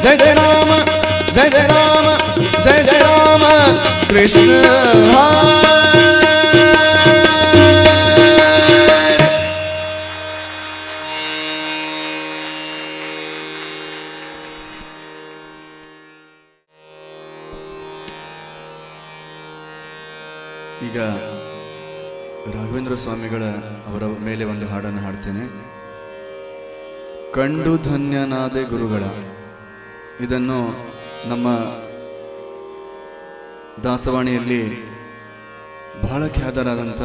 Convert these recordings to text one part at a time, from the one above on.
जय जय राम जय जय राम जय जय राम कृष्ण ಈಗ ರಾಘವೇಂದ್ರ ಸ್ವಾಮಿಗಳ ಅವರ ಮೇಲೆ ಒಂದು ಹಾಡನ್ನು ಹಾಡ್ತೇನೆ. ಕಂಡು ಧನ್ಯನಾದೆ ಗುರುಗಳ. ಇದನ್ನು ನಮ್ಮ ದಾಸವಾಣಿಯಲ್ಲಿ ಬಹಳ ಖ್ಯಾತರಾದಂಥ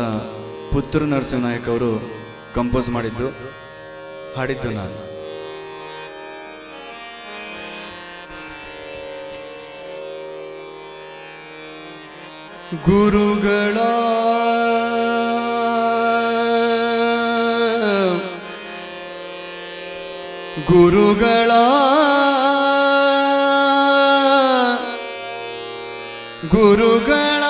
ಪುತ್ರ ನರಸಿಂಹನಾಯಕ್ ಅವರು ಕಂಪೋಸ್ ಮಾಡಿದ್ದು, ಹಾಡಿದ್ದು ನಾನು. ಗುರುಗಳ ಗುರುಗಳ ಗುರುಗಳ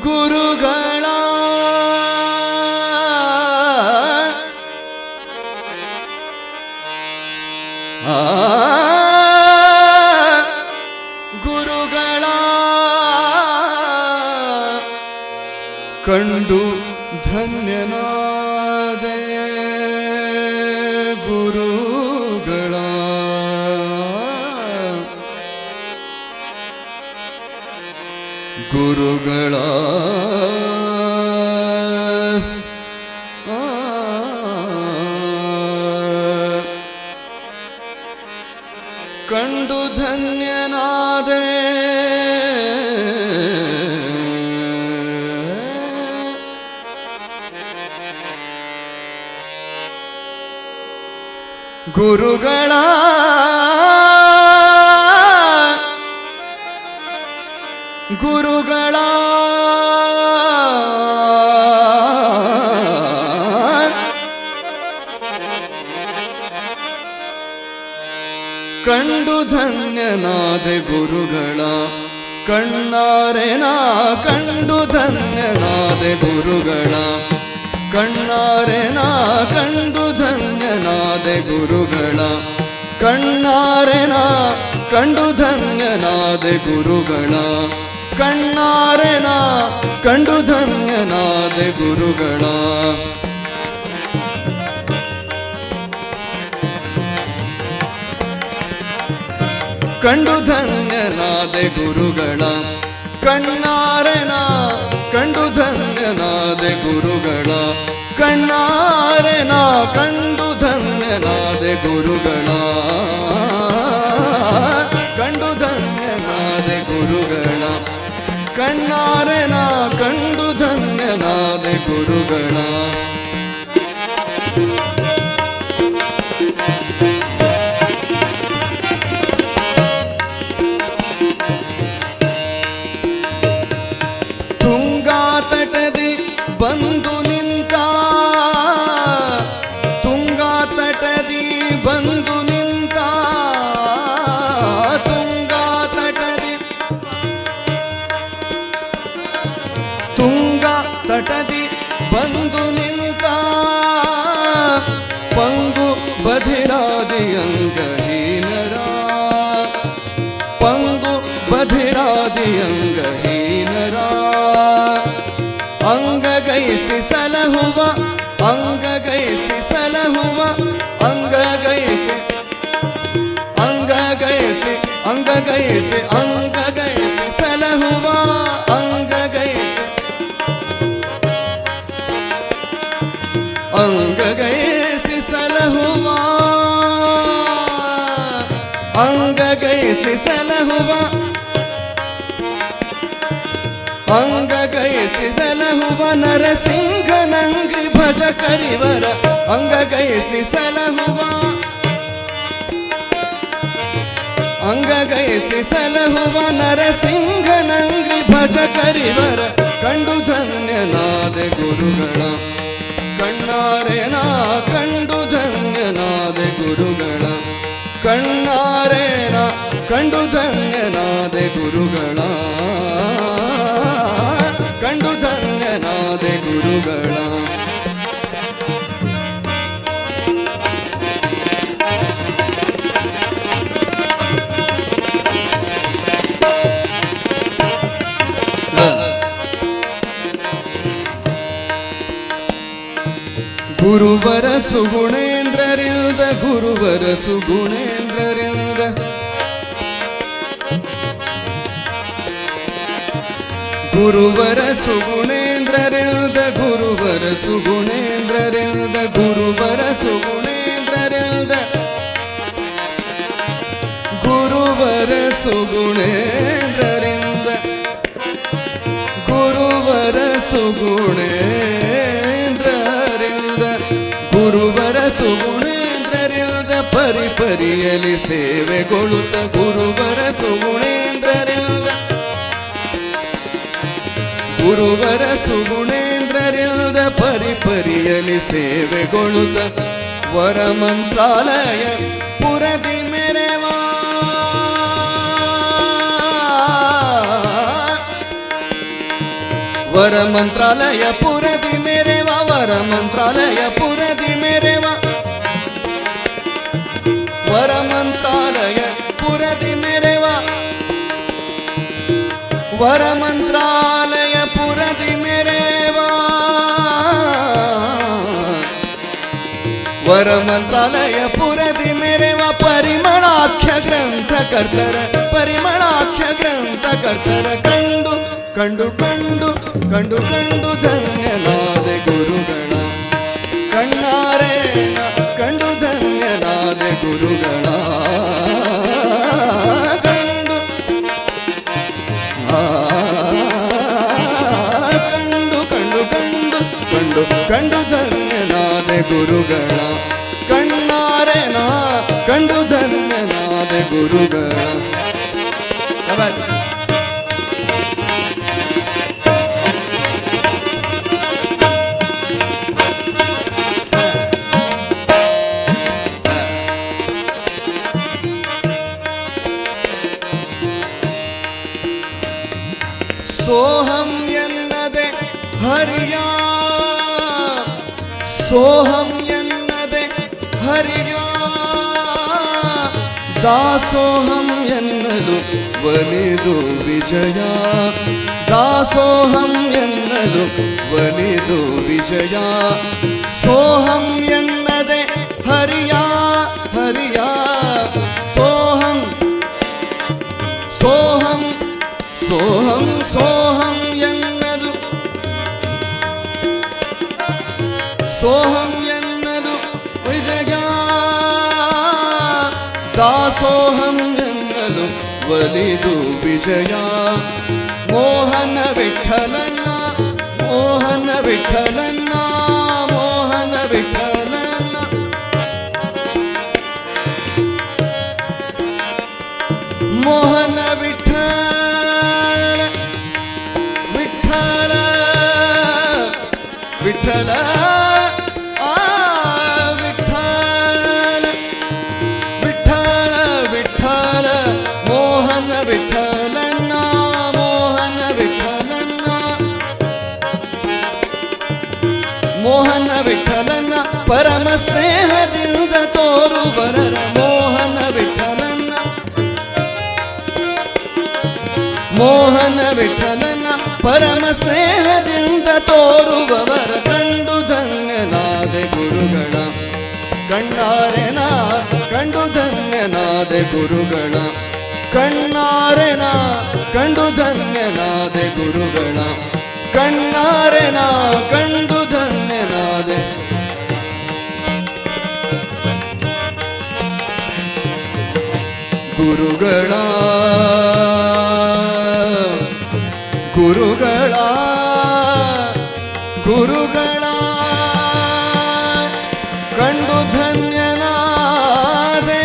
ಗುರುಗಳ ಗುರುಗಳ ಕಂಡು ಧನ್ಯನಾದೆ ಗುರುಗಳ. ಗುರುಗಳ ಕಂಡು ಧನ್ಯನಾದೆ ಗುರುಗಳ ಗುರುಗಳ ಕಂಡು ಧನ್ಯನಾದೆ ಗುರುಗಳ. ಕಣ್ಣಾರೆ ನಾ ಕಂಡು ಧನ್ಯನಾದೆ ಗುರುಗಳ. ಕಣ್ಣಾರೆ ನಾ ಕಂಡು ಧನ್ಯನಾದೆ ಗುರುಗಳ. ಕಣ್ಣಾರೆ ನಾ ಕಂಡು ಧನ್ಯನಾದೆ ಗುರುಗಳ. ಕಣ್ಣಾರೆ ನಾ ಕಂಡು ಧನ್ಯನಾದೆ ಗುರುಗಳ. ಕಂಡು ಧನ್ಯನಾದೆ ಗುರುಗಳ. ಕಣ್ಣಾರೆ ನಾ ಕಂಡು ಧನ್ಯನಾದೆ ಗುರುಗಳ. ಕಣ್ಣಾರೆ ನಾ ಕಂಡು ಧನ್ಯನಾದೆ ಗುರುಗಳ. ಕಂಡು ಧನ್ಯನಾದೆ ಗುರುಗಳ. ಕಣ್ಣಾರೆ ನಾ ಕಂಡು ಧನ್ಯನಾದೆ ಗುರುಗಳ. ತುಂಗಾ ತಟದಿ ಬಂದು ನಿಂತ, ತುಂಗಾ ತಟದಿ ಬಂದು ನಿಂತ, ತುಂಗಾ ತಟದಿ ತುಂಗಾ ತಟದಿ ಬಂದು ನಿಂತ ಪಂಗು ಬಧಿರಾದಿ ಅಂಗಹೀನರ. ಪಂಗು ಬಧಿರಾದಿ ಅಂಗಹೀನರ ಅಂಗಗೈಸಿ ಸಲಹುವ, ಅಂಗಗೈಸಿ ಸಲಹುವ, ಅಂಗಗೈಸಿ ಅಂಗಗೈಸಿ ಅಂಗಗೈಸಿ ಅಂಗಗೈಸಿ ಸಲಹುವ, ಅಂಗಗೈಸಿ ಅಂಗಗೈಸಿ ಸಲಹುವ, ಅಂಗಗೈಸಿ ಸಲಹುವ, ಅಂಗಗೈಸಿ ಸಲಹುವ ನರಸಿಂಹನಂಗ್ರಿ ಭಜ ಕರಿವರ. ಅಂಗಗೈಸಿ ಸಲಹುವ, ಅಂಗಗೈಸಿ ಸಲಹುವ ನರಸಿಂಹನಂಗ್ರಿ ಭಜ ಕರಿವರ. ಕಂಡು ಧನ್ಯನಾದೆ ಗುರುಗಳ. ಕಣ್ಣಾರೆ ನಾ ಕಂಡು ಧನ್ಯನಾದೆ ಗುರುಗಳ. ಕಣ್ಣಾರೆ ನಾ ಕಂಡು ಧನ್ಯನಾದೆ ಗುರುಗಳ. ಕಂಡು ಧನ್ಯನಾದೆ ಗುರುಗಳ. ಸುಗುಣೇಂದ್ರರಿಲ್ದ ಗುರುವರ ಸುಗುಣೇಂದ್ರರಿಲ್ದ ಗುರುವರ ಸುಗುಣೇಂದ್ರರಿಲ್ದ ಗುರುವರ ಸುಗುಣೇಂದ್ರರಿಲ್ದ ಗುರುವರ ಸುಗುಣೇಂದ್ರರಿಲ್ದ ಗುರುವರ ಸುಗುಣೇಂದ್ರರಿಂದ ಗುರುವರ ಸುಗುಣೇಂದ್ರರಿಂದ ಗುರುವರ ಸುಗುಣೇಂದ್ರರಿಂದ ಪರಿಪರಿಯಲಿ ಸೇವೆಗೊಳ್ಳುತ್ತ ಗುರುವರ ಸುಗುಣೇಂದ್ರರಿಂದ ಗುರುವರ ಸುಗುಣೇಂದ್ರರಿಂದ ಪರಿಪರಿಯಲಿ ಸೇವೆಗೊಳ್ಳುತ್ತ ವರ ಮಂತ್ರಾಲಯ ಪುರದಿ ಮೆರೆವಾ ವರ ಮಂತ್ರಾಲಯ ಪುರದಿ ಮೆರೆವ ವರ ಮಂತ್ರಾಲಯ ಪುರದಿ ಮೆರೆವ ವರ ಮಂತ್ರಾಲಯ ಪುರದಿ ಮೆರೆವ ವರ ಮಂತ್ರಾಲಯ ಪುರದಿ ಮೆರೆವ ವರ ಮಂತ್ರಾಲಯ ಪುರದಿ ಮೆರೆವ ಪರಿಮಳಾಖ್ಯ ಗ್ರಂಥ ಕರ್ತರ ಪರಿಮಳಾಖ್ಯ ಗ್ರಂಥ ಕರ್ತರ ಕಂಡು ಕಂಡು ಕಂಡು ಕಂಡು ಕಂಡು ಧನ್ಯನಾದೆ ಗುರುಗಳ ಕಣ್ಣಾರೇನ ಕಂಡು ಧನ್ಯನಾದೆ ಗುರುಗಳ ಕಂಡು ಕಂಡು ಕಂಡು ಕಂಡು ಕಂಡು ಧನ್ಯನಾದೆ ಗುರುಗಳ ಕಣ್ಣಾರೇನ ಕಂಡು ಧನ್ಯನಾದೆ ಗುರುಗಳ. ಸೋಹಂ ಎನ್ನದೆ ಹರಿಯ ಸೋಹಂ ಎನ್ನದೆ ಹರಿಯ ದಾಸೋಹಂ ಎನ್ನಲು ಒಲಿದು ವಿಜಯ ದಾಸೋಹಂ ಎನ್ನಲು ಒಲಿದು ವಿಜಯ ಸೋಹಂ ಎನ್ನದೆ ಹರಿಯ ಹರಿಯ ಸೋಹಂ ಸೋಹಂ ಸೋಹಂ ಸೋಹಂ ಎನ್ನದು ಸೋಹಂ ಎನ್ನದು ವಿಜಯ ದಾಸೋಹಂ ಎನ್ನಲು ಒಲಿದು ವಿಜಯ ಮೋಹನ ವಿಠಲನ್ನ ಮೋಹನ ವಿಠಲನ್ನ ಮೋಹನ ವಿಠಲನ್ನ ಮೋಹನ ವಿಠಲ ವಿಠಲ ವಿಠಲ ಆ ವಿಠಲ ವಿಠಲ ವಿಠಲ ಮೋಹನ ವಿಠಲನ್ನ ಮೋಹನ ವಿಠಲನ್ನ ಮೋಹನ ವಿಠಲನ್ನ ಪರಮ ಸ್ನೇಹದಿಂದ ತೋರುವರರ ಮೋಹನ ವಿಠಲನ್ನ ಮೋಹನ ವಿಠಲನ ಪರಮ ಸ್ನೇಹದಿಂದ ತೋರುವವರ ಕಂಡು ಧನ್ಯನಾದೆ ಗುರುಗಳ ಕಣ್ಣಾರೆನ ಕಂಡು ಧನ್ಯನಾದೆ ಗುರುಗಳ ಕಣ್ಣಾರೆನ ಕಂಡು ಧನ್ಯನಾದೆ ಗುರುಗಳ ಕಣ್ಣಾರೆನ ಕಂಡು ಧನ್ಯನಾದೆ ಗುರುಗಳ ಗುರುಗಳ ಗುರುಗಳ ಕಂಡು ಧನ್ಯನಾದೆ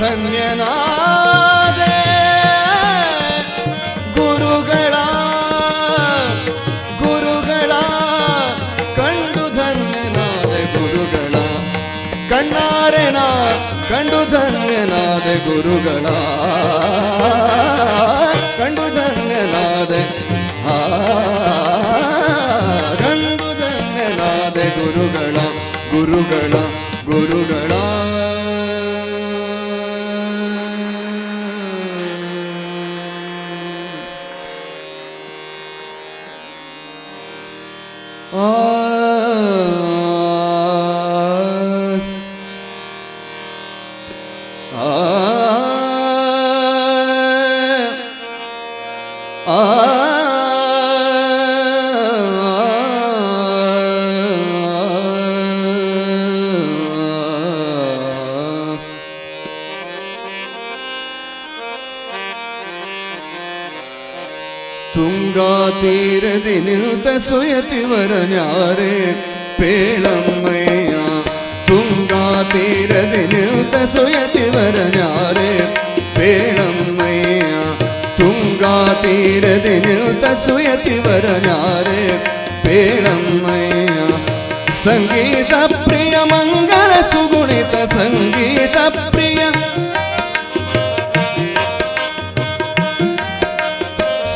ಧನ್ಯನಾದೆ ಗುರುಗಳ ಗುರುಗಳ ಕಂಡು ಧನ್ಯನಾದೆ ಗುರುಗಳ ಕಣ್ಣಾರೆನ ಕಂಡು ಧನ್ಯನಾದೆ ಗುರುಗಳ ಕಂಡು ಧನ್ಯನಾದೆ ಕಂಡು ಧನ್ಯನಾದೆ ಗುರುಗಳ ಗುರುಗಳ ಗುರುಗಳ ಆ ತೀರದಿ ನಿಲ್ತ ಸುಯತಿವರ ನ್ಯಾರೆ ಪೇಳಮ್ಮಯ್ಯ ತುಂಗಾ ತೀರದಿ ನಿಲ್ತ ಸುಯತಿವರ ನ್ಯಾರೆ ಪೇಳಮ್ಮಯ್ಯ ತುಂಗಾ ತೀರದಿ ನಿಲ್ತ ಸುಯತಿವರ ನ್ಯಾರೆ ಪೇಳಮ್ಮಯ್ಯ ಸಂಗೀತ ಪ್ರಿಯ ಮಂಗಳ ಸುಗುಣಿತ ಸಂಗೀತ ಪ್ರಿಯ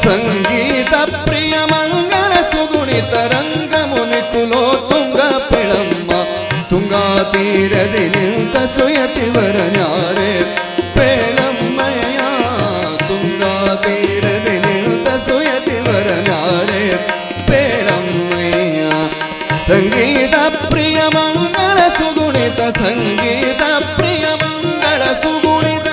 ಸಂಗೀತ ಪ್ರಿಯ ಮಂಗಳ ಸುಗುಣಿತ ರಂಗಮುನಿ ಕುಲೋ ತುಂಗ ಪೆಳಮ್ಮ ತುಂಗಾ ತೀರದಿ ನಿಂತ ಸುಯತಿವರ ನ್ಯಾರೆ ಪೇಳಮ್ಮಯ್ಯ ತುಂಗಾ ತೀರದಿ ನಿಂತ ಸುಯತಿವರ ನ್ಯಾರೆ ಪೇಳಮ್ಮಯ್ಯ ಸಂಗೀತ ಪ್ರಿಯ ಮಂಗಳ ಸುಗುಣಿತ ಸಂಗೀತ ಪ್ರಿಯ ಮಂಗಳ ಸುಗುಣಿತ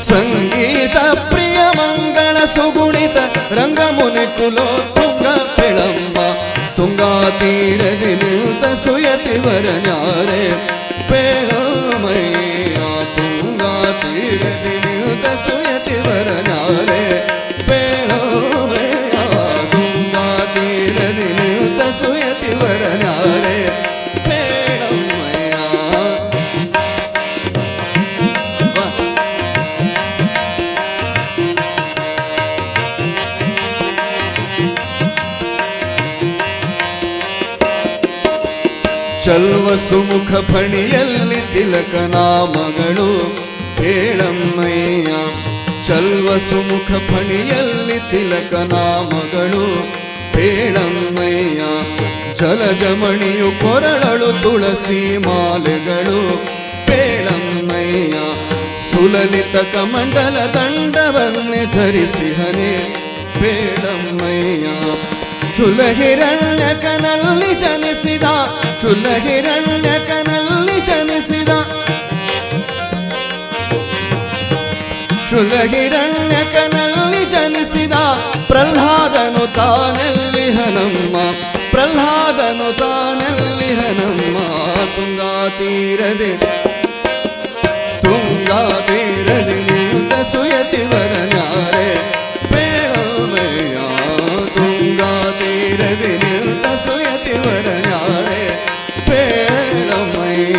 ಸಂಗೀತ ಪ್ರಿಯ ಮಂಗಳ ಸುಗುಣಿತ ರಂಗಮುನಿ ಕುಲೋ ತುಂಗ ಪೆಳಮ್ಮ ತುಂಗಾ ತೀರದಿ ನಿಲ್ತ ಸುಯತಿವರ ನ್ಯಾರೆ ಪೇಳಮ್ಮಯ್ಯ ತುಂಗಾ ತೀರದಿ ನಿಲ್ತ ಸುಯತಿವರ ನ್ಯಾರೆ ಪೇಳಮ್ಮಯ್ಯ ತುಂಗಾ ತೀರದಿ ನಿಲ್ತ ಸುಯತಿವರ ನ್ಯಾರೆ ಚಲ್ವ ಸುಮುಖ ಫಣಿಯಲ್ಲಿ ತಿಲಕನ ಮಗಳು ಪೇಳಮ್ಮಯ್ಯ ಚಲ್ವ ಸುಮುಖ ಫಣಿಯಲ್ಲಿ ತಿಲಕನ ಮಗಳು ಪೇಳಮ್ಮಯ್ಯ ಜಲಜಮಣಿಯು ಕೊರಳಳು ತುಳಸಿ ಮಾಲೆಗಳು ಪೇಳಮ್ಮಯ್ಯ ಸುಲಲಿತ ಕಮಂಡಲ ದಂಡವನ್ನೇ ಧರಿಸಿಹನೆ ಪೇಳಮ್ಮಯ್ಯ ಚುಲಹಿರಣ್ಯಕನಲ್ಲಿ ಜನಿಸಿದ ಚುಲಹಿರಣ್ಯಕನಲ್ಲಿ ಜನಿಸಿದ ಚುಲಹಿರಣ್ಯಕನಲ್ಲಿ ಜನಿಸಿದ ಪ್ರಹ್ಲಾದನು ತಾನೆಲ್ಲಿಹನಮ್ಮ ಪ್ರಹ್ಲಾದನು ತಾನೆಲ್ಲಿಹನಮ್ಮ ತುಂಗಾ ತೀರದಿ ತುಂಗಾ ತೀರದಿ ನಿಂತ ಸುಯತಿವರ ನ್ಯಾರೆ ಪೇಳಮ್ಮಯ್ಯ ತುಂಗಾ ತೀರದಿ ನಿಂತ ಸುಯತಿವರ ನ್ಯಾರೆ ಪೇಳಮ್ಮಯ್ಯ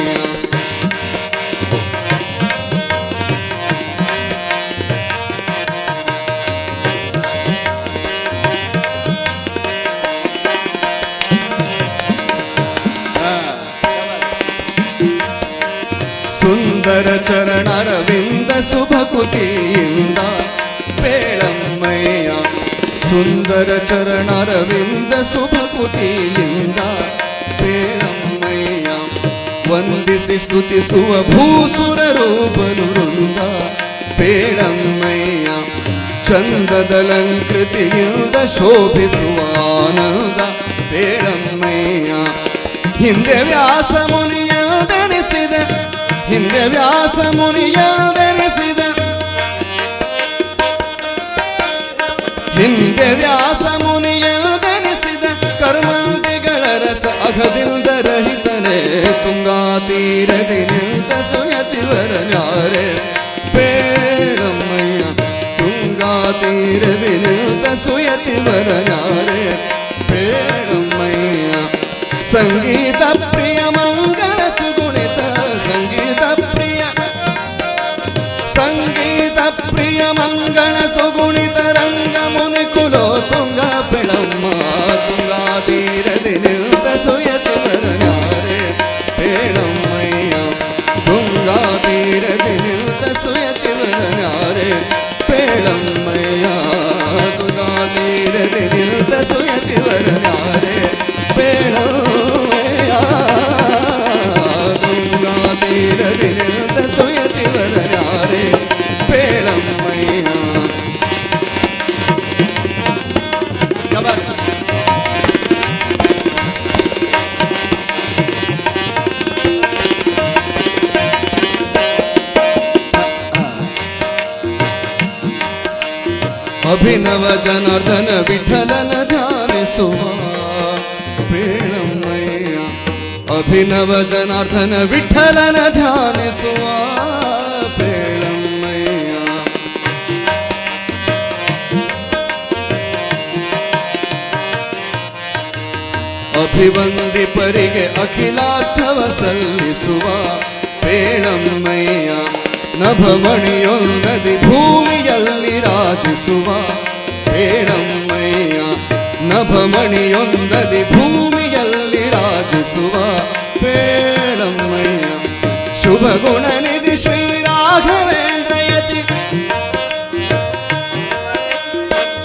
ಸುಂದರ ಚರಣರವಿಂದ ಶುಭಕುತಿಯಿಂದ ಪೇಳಮ್ಮಯ್ಯ ಸುಂದರ ಚರಣರವಿಂದ ಶುಭಕುತಿಯಿಂದ ಪೇಳಮ್ಮಯ್ಯ ವಂದಿಸಿ ಸ್ತುತಿಸುವ ಭೂಸುರ ರೂಪನು ವೃಂದ ಪೇಳಮ್ಮಯ್ಯ ಚಂದದಲಂಕೃತಿಯಿಂದ ಶೋಭಿಸುವ ಆನಂದ ಪೇಳಮ್ಮಯ್ಯ ಹಿಂದೆ ವ್ಯಾಸ ಮುನಿಯದೆನಿಸಿದ ಹಿಂದೆ ವ್ಯಾಸ ಮುನಿಯದೆನಿಸಿದ ಹಿಂದೆ ವ್ಯಾಸ ಮುನಿಯದೆನಿಸಿದ ಕರ್ಮಾಂತಿಗಳ ರಸ ಅಘದಿಂದ ರಹಿತನೇ ತುಂಗಾ ತೀರದಿ ನಿಂತ ಸುಯತಿವರ ನ್ಯಾರೆ ಪೇಳಮ್ಮಯ್ಯ ತುಂಗಾ ತೀರದಿ ನಿಂತ ಸುಯತಿವರ ನ್ಯಾರೆ ಪೇಳಮ್ಮಯ್ಯ ಸಂಗೀತ ಪ್ರಿಯ ಮಂಗಳ ಸುಗುಣಿತ ಸಂಗೀತ ಪ್ರಿಯ ಸಂಗೀತ ಪ್ರಿಯ ಮಂಗಳ ಸುಗುಣಿತ ರಂಗಮುನಿ ಕುಲೋ ತುಂಗ ಪೆಳಮ್ಮ ತುಂಗಾ ತೀರದಿ ನಿಂತ ಸುಯತಿವರ ನ್ಯಾರೆ ಪೇಳಮ್ಮಯ್ಯ ತುಂಗಾ ತೀರದಿ ನಿಂತ ಸುಯತಿವರ ನ್ಯಾರೆ ಪೇಳಮ್ಮಯ್ಯ ತುಂಗಾ ತೀರದಿ ನಿಂತ ಸುಯತಿವರ ನ್ಯಾರೆ ಪೇಳಮ್ಮಯ್ಯ ತುಂಗಾ ತೀರದಿ ನಿಂತ ಸುಯತಿವರ ನ್ಯಾರೆ ಪೇಳಮ್ಮಯ್ಯ ಅಭಿನವ ಜನಾರ್ದನ ವಿಠಲನ ಧ್ಯಾನಿಸುವ ಪೇಳಮ್ಮಯ್ಯ ಅಭಿನವ ಜನಾರ್ದನ ವಿಠಲನ ಧ್ಯಾನಿಸುವ ಪೇಳ ಅಭಿವಂದಿಪರಿಗೆ ಅಖಿಲಾರ್ಥವ ಸಲ್ಲಿಸುವ ಬೇಳಮ್ಮಯ್ಯ. ನಭಮಣಿಯೊಂದದಿ ಭೂಮಿಯಲ್ಲಿ ರಾಜಿಸುವ ಬೇಳಮ್ಮಯ್ಯ. ನಭಮಣಿಯೊಂದದಿ ಭೂಮಿಯಲ್ಲಿ ರಾಜಿಸುವ ಬೇಳಮ್ಮಯ್ಯ. ಶುಭ ಗುಣನಿಧಿ ಶ್ರೀ ರಾಘವೇಂದ್ರಯತಿ.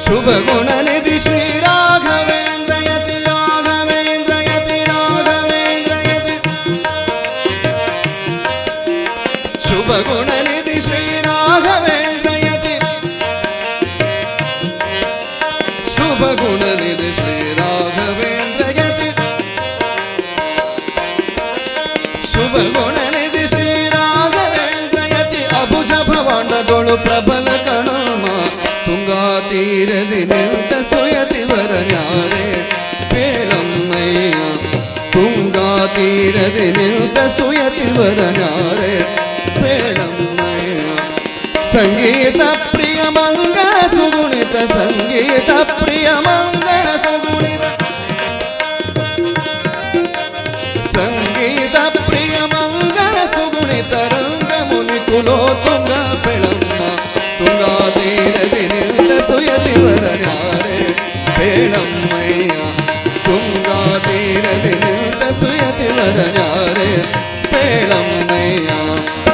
ಶುಭ ಗುಣನಿಧಿ ಶ್ರೀ ರಾಘವೇಂದ್ರಯತಿ. ರಾಘವೇಂದ್ರಯತಿ ರಾಘವೇಂದ್ರಯತಿ. ಶುಭ ಗುಣನಿಧಿ ಶ್ರೀ ರಾಘವೇಂದ್ರಯತಿ. ಶುಭ ಗುಣನಿಧಿ ಶ್ರೀ ರಾಘವೇಂದ್ರಯತಿ. ಶುಭ ಗುಣನಿಧಿ ಶ್ರೀ ರಾಘವೇಂದ್ರಯತಿ. ಅಭುಜ ಭವಾಂಡದೊಳು ಪ್ರಬಲ ಕಣಮ ತುಂಗಾ ತೀರದಿ ನಿಂತ ಸುಯತಿವರ ನ್ಯಾರೆ ಬೇಳಮ್ಮಯ್ಯ. ತುಂಗಾ ತೀರದಿ ನಿಂತ ಸುಯತಿವರ ನ್ಯಾರೆ ಬೇಳಮ್ಮಯ್ಯ. ಸಂಗೀತ ಪ್ರಿಯ ಮಂಗಳ ಸುಗುಣಿತ. ಸಂಗೀತ ಪ್ರಿಯ ಮಂಗಳ ಸುಗುಣಿತ. ಸಂಗೀತ ಪ್ರಿಯ ಮಂಗಳ ಸುಗುಣಿತ. ರಂಗ ಮುನಿ ಕುಲೋ ತುಂಗ ಬೆಳಮ್ಮ. ತುಂಗಾ ತೀರದಿ ನಿಂತ ಸುಯತಿವರ ನ್ಯಾರೆ ಬೇಳಮ್ಮಯ್ಯ. ತುಂಗಾ ತೀರದಿ ನಿಂತ ಸುಯತಿವರ ನ್ಯಾರೆ ಬೇಳಮ್ಮಯ್ಯ.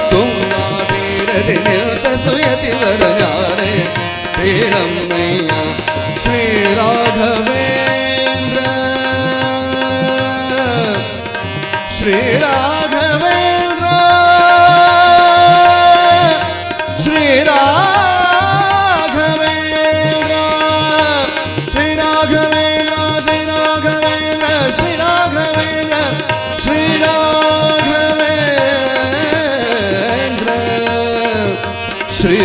ತುಂಗಾ ತೀರದಿ ನಿಂತ ಸುಯತಿವರ ನ್ಯಾರೆ ಬೇಳಮ್ಮಯ್ಯ. ಶ್ರೀ ರಾಘವೇಂದ್ರ ಶ್ರೀ ರಾಘವೇಂದ್ರ ಶ್ರೀ ರಾಘವೇಂದ್ರ ಶ್ರೀ ರಾಘವೇಂದ್ರ ಶ್ರೀ ರಾಘವೇಂದ್ರ ಶ್ರೀ ರಾಘವೇಂದ್ರ ಶ್ರೀ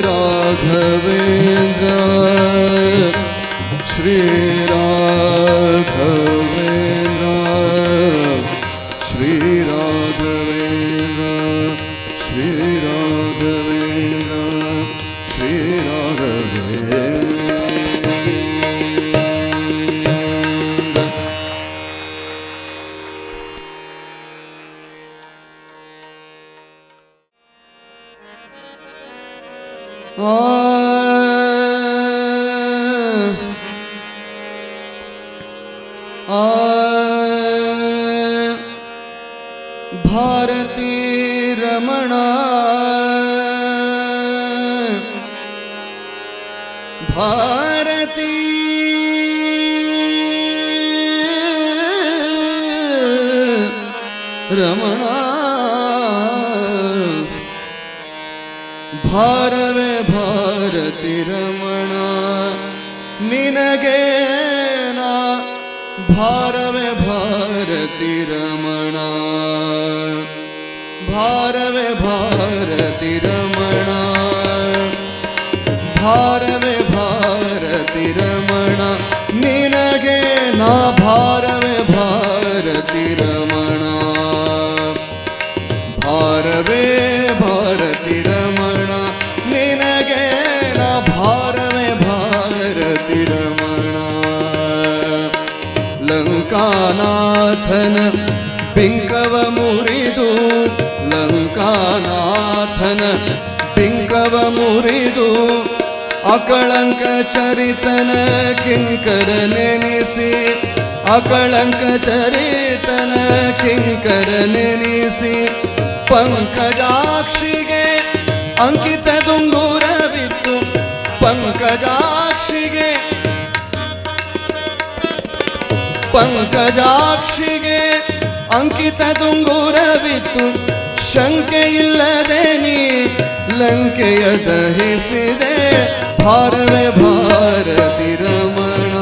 ರಾಘವೇಂದ್ರ ಶ್ರೀ ರಾಘವೇಂದ್ರ ಶ್ರೀ ರಾಘವೇಂದ್ರ ಶ್ರೀ ರಾಘವೇಂದ್ರ ಶ್ರೀ ರಾಘವೇಂದ್ರ ಶ್ರೀ ರಾಘವೇಂದ್ರ. ಭಾರತೀ ರಮಣ ಭಾರತೀ ರಮಣ. ಭಾರವೇ ಭಾರತಿ ರಮಣ ನಿನಗೆ ನಾ. ಭಾರವೇ ಭಾರತಿ ರಮಣ. ಭಾರವೇ ಭಾರತಿ ರಮಣ. ಭಾರವೇ ಭಾರತಿ ರಮಣ ನಿನಗೆ ನಾ. ಭಾರವೇ ಭಾರತಿ ರಮಣ. ಭಾರವೇ ಭಾರತಿ ರಮಣ ನಿನಗೆ ನಾ. ಭಾರವೇ ಭಾರತಿ ರಮಣ. ಲಂಕಾನಾಥನ ಪಿಂಕವ ಮುರಿದು. ಲಂಕಾನಾಥನ ಪಿಂಕವ ಮುರಿದು. ಅಕಳಂಕ ಚರಿತನ ಕಿಂಕರ ನೆನೆಸಿ. ಅಕಳಂಕ ಚರಿತನ ಕಿಂಕರ ನೆನೆಸಿ. ಪಂಕಜಾಕ್ಷಿಗೆ ಅಂಕಿತ ದುಂಗುರವಿತ್ತು. ಪಂಕಜಾಕ್ಷಿಗೆ ಪಂಕಜಾಕ್ಷಿಗೆ ಅಂಕಿತ ದುಂಗುರವಿತ್ತು. ಶಂಕೆಯಿಲ್ಲದೆ ನೀ ಲಂಕೆಯ ದಹಿಸಿದೆ. ಭಾರವೇ ಭಾರತಿ ರಮಣ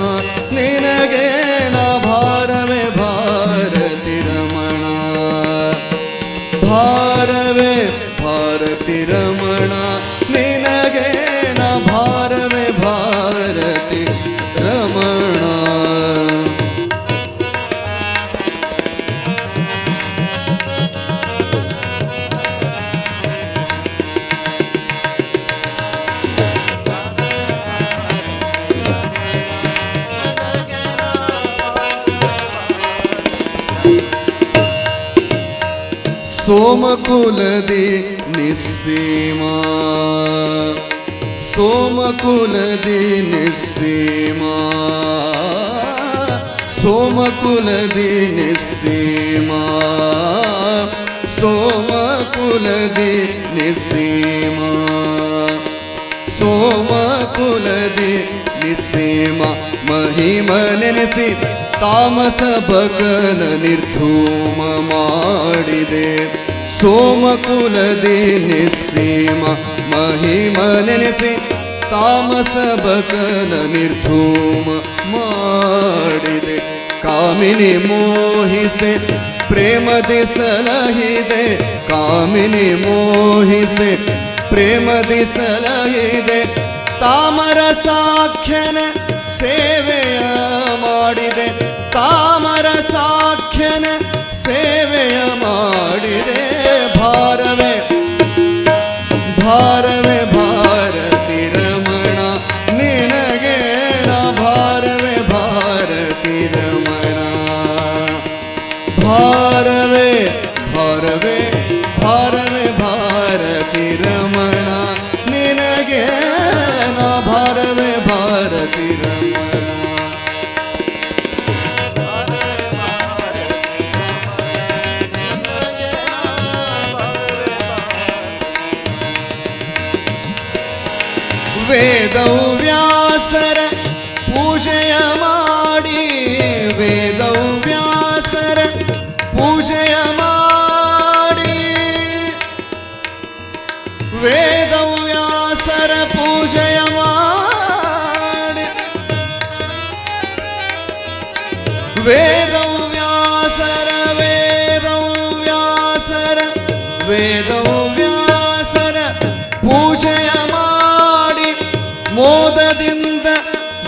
ನಿನಗೆ ನಾ. ಭಾರವೇ ಭಾರತಿ ರಮಣ. ಭಾರವೇ ಭಾರತಿ ರಮಣ ನಿನಗೆ ನಾ. ಭಾರವೇ ಭಾರತಿ ರಮಣ. ಸೋಮಕುಲದಿ ನಿಸ್ಸೀಮಾ ಸೋಮಕುಲದಿ ನಿಸ್ಸೀಮಾ ಸೋಮಕುಲದಿ ನಿಸ್ಸೀಮಾ ಸೋಮಕುಲದಿ ನಿಸ್ಸೀಮಾ ಸೋಮಕುಲದಿ ನಿಸ್ಸೀಮಾ ಮಹಿಮ ನೆನೆಸಿ ತಾಮಸ ಬಕನ ನಿರ್ಧೂಮ ಮಾಡಿದೆ ಸೋಮಕುಲದಿ ನಿಸ್ಸೀಮಾ ಮಹಿಮ ನೆನೆಸಿ ತಾಮಸ ಬಕನ ನಿರ್ಧೂಮ ಮಾಡಿದೆ ಕಾಮಿನಿ ಮೋಹಿಸೆ ಪ್ರೇಮದಿ ಸಲಹಿದೆ ಕಾಮಿನಿ ಮೋಹಿಸೆ ಪ್ರೇಮದಿ ಸಲಹಿದೆ ತಾಮರ ಸಾಖ್ಯನ ಸೇವೆಯ ಮಾಡಿದೆ ತಾಮರ ಸಾಖ್ಯನ ಸೇವೆಯ ಮಾಡಿದೆ ಭಾರವೇ ಭಾರವೇ ಭಾರತಿ ರಮಣ ನಿನಗೆ ನಾ ಭಾರವೇ ಭಾರತಿ ರಮಣ ಭಾರವೇ ಭಾರವೇ ಭಾರವೇ ಭಾರತಿ ರಮಣ ನಿನಗೆ ನಾ ಭಾರವೇ ಭಾರತಿ ರಮಣ ವೇದವ್ಯಾಸರ ಪೂಜೆಯ ಮಾಡಿ ವೇದವ್ಯಾಸರ ಪೂಜೆಯ ಮಾಡಿ ವೇದವ್ಯಾಸರ ಪೂಜೆಯ ಮಾಡಿ ವೇದವ್ಯಾಸರ ವೇದವ್ಯಾಸರ ವೇದವ್ಯಾಸರ ಪೂಜೆಯ ಮಾಡಿ ಮೋದದಿಂದ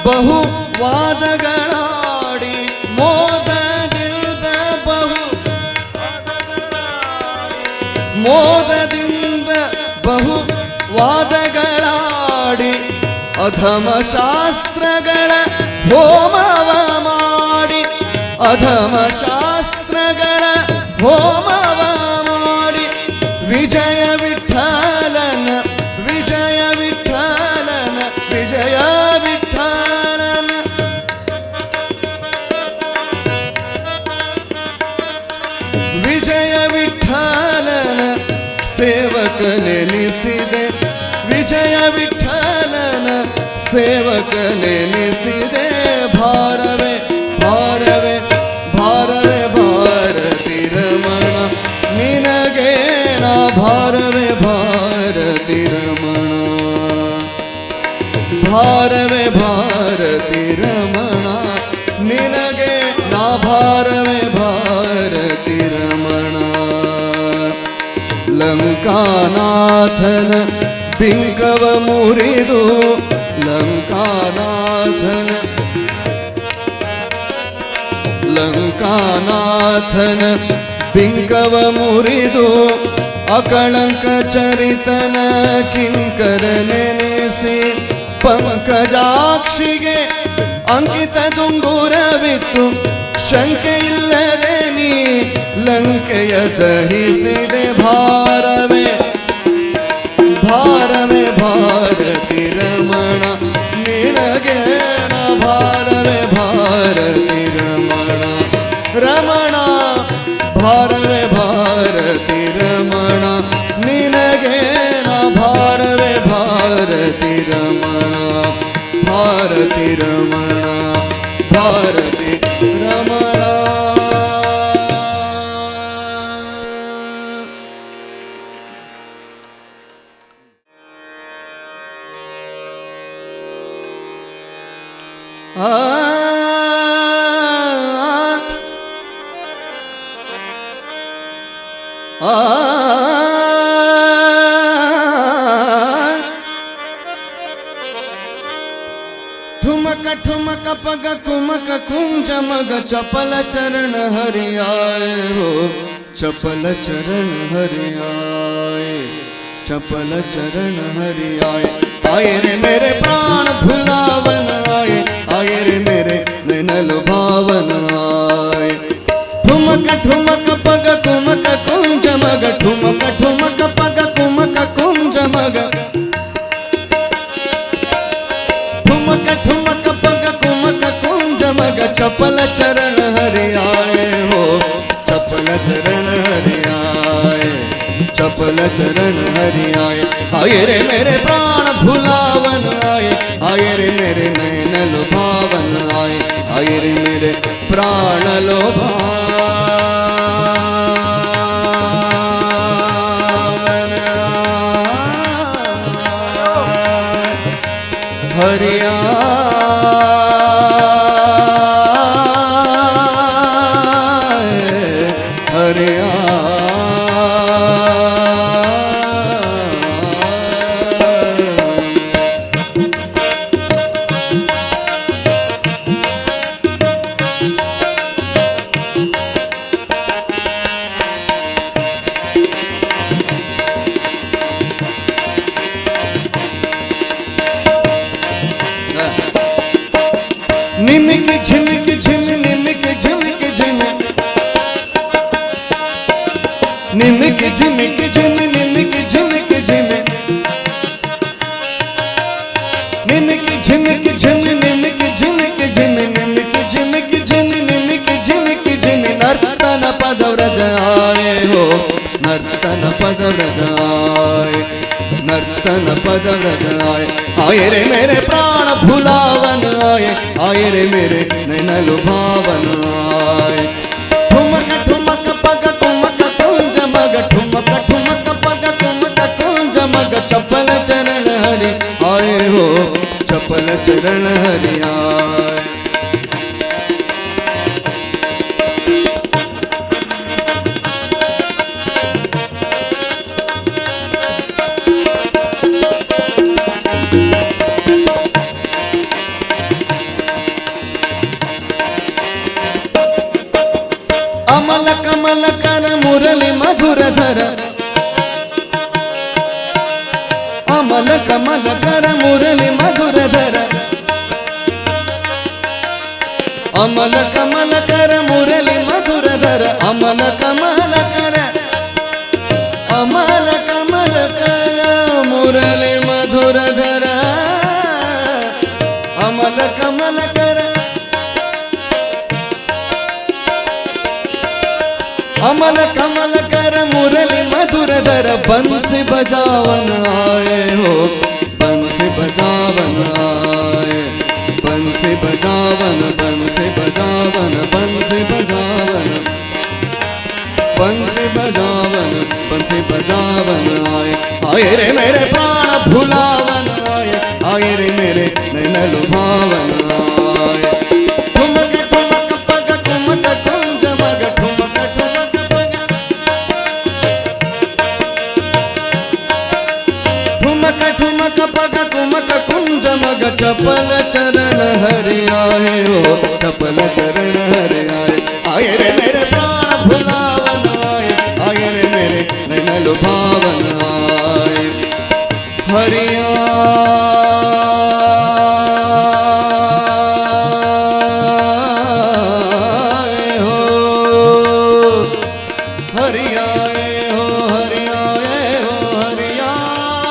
ಬಹು ವಾದಗಳಾಡಿ ಮೋದದಿಂದ ಬಹು ಮೋದದಿಂದ ಬಹು ವಾದಗಳಾಡಿ ಅಧಮ ಶಾಸ್ತ್ರಗಳ ಹೋಮವ ಮಾಡಿ ಅಧಮ ಶಾಸ್ತ್ರಗಳ ಹೋಮವ ಮಾಡಿ ವಿಜಯ ವಿಠಲನ ವಿಜಯ ವಿಠಲನ ವಿಜಯ ವಿಠಲನ ವಿಜಯ ವಿಠಲನ ಸೇವಕನೆನಿಸಿದೆ ವಿಜಯ ವಿಠಲನ ಸೇವಕನೆನಿಸಿದೆ ಭಾರವೇ ಭಾರವೇ ಭಾರವೇ ಭಾರತಿ ರಮಣ ನಿನಗೆ ನಾ ಭಾರವೇ ಭಾರತಿ ರಮಣ ಭಾರವೇ ಭಾರತಿ ರಮಣ ನಿನಗೆ ನಾ ಭಾರವೇ ಭಾರತಿ ರಮಣ ಲಂಕಾನಾಥನ ಬಿಂಕವ ಮುರಿದು ಲಂಕಾನಾಥನ ಲಂಕಾನಾಥನ ಬಿಂಕವ ಮುರಿದು ಅಕಳಂಕ ಚರಿತನ ಕಿಂಕರ ನೆನೆಸಿ ಪಂಕಜಾಕ್ಷಿಗೆ ಅಂಕಿತ ದುಂಗುರವಿತ್ತು ಶಂಕೆ ಇಲ್ಲದೆ ನೀ ಲಂಕೆಯ ದಹಿಸಿದೆ ಭಾರವೇ ಭಾರವೇ ಭಾರತಿ ರಮಣ ನಿನಗೆ ನಾ ಭಾರವೇ ಭಾರತಿ ರಮಣ ರಮಣ ಭಾರವೇ ಭಾರತಿ ರಮಣ ನಿನಗೆ ನಾ ಭಾರವೇ ಭಾರತಿ ರಮಣ ಭಾರತಿ ರಮಣ ಭಾರತಿ ರಮಣ ठुमक ठुमक पग कुमक कुंज मग चपल चरण हरि आए हो चपल चरण हरि आए चपल चरण हरि आए आए रे मेरे प्राण भुलावन आए आए रे मेरे नैन लुभावन आए ठुमक ठुमक पग कुमक कुंज मग ठुमक ठुमक पग कुमक कुंज मग ठुमक ठुमक पग कुमक कुंज मग चपल चरण हरि आए हो चपल चरण हरि आए चपल चरण हरि आए आए रे मेरे प्राण भुलावन आए आए रे मेरे नैन लुभावन आए आए रे मेरे प्राण लुभावन हरि आए हरि निमिक झिमिक झिम निमिक झिमिक झिम निमिक झिमिक झिम निमिक झिमिक झिम निमिक झिमिक झिम निमिक झिमिक झिम निमिक झिमिक झिम निमिक झिमिक झिम नर्तन पदव्रज आए हो नर्तन पदव्रज आए नर्तन पदव्रज आए आए रे मेरे प्राण भुलावन आए आए रे मेरे नैन लुभावन आए ठुमक ठुमक पग कुमक कुंज मग ठुमक ठुमक पग कुमक कुंज मग चपल चरण हरि आए हो चपल चरण हरि आए अमल कमल कर मुरली मधुर धर अमल कमल कर मुरली मधुर धर अमल कमल कर मुरली मधुर धर अमल कमल कर अमल कमल कर मुरली मधुर धर अमल कमल कर अमल कमल कर मुरली मधुर धर बंसी बजावन आए हो बंसी बजावन आए बंसी बजावन बंसी बजावन बंसी बजावन बंसी बजावन बंसी बजावन आए आए रे मेरे प्राण भुलावन आए आए रे मेरे नैन लुभावन आए ठुमक ठुमक पग कुमक कुंज मग ठुमक ठुमक पग ठुमक ठुमक पग कुमक कुंज मग चपल चरण हरि आए हो चपल चरण हरि आए आए रे मेरे प्राण भुलावन आए आए रे मेरे नैन लुभावन आए हरि आए हो हरि आए हो हरि आए हो हरि हरि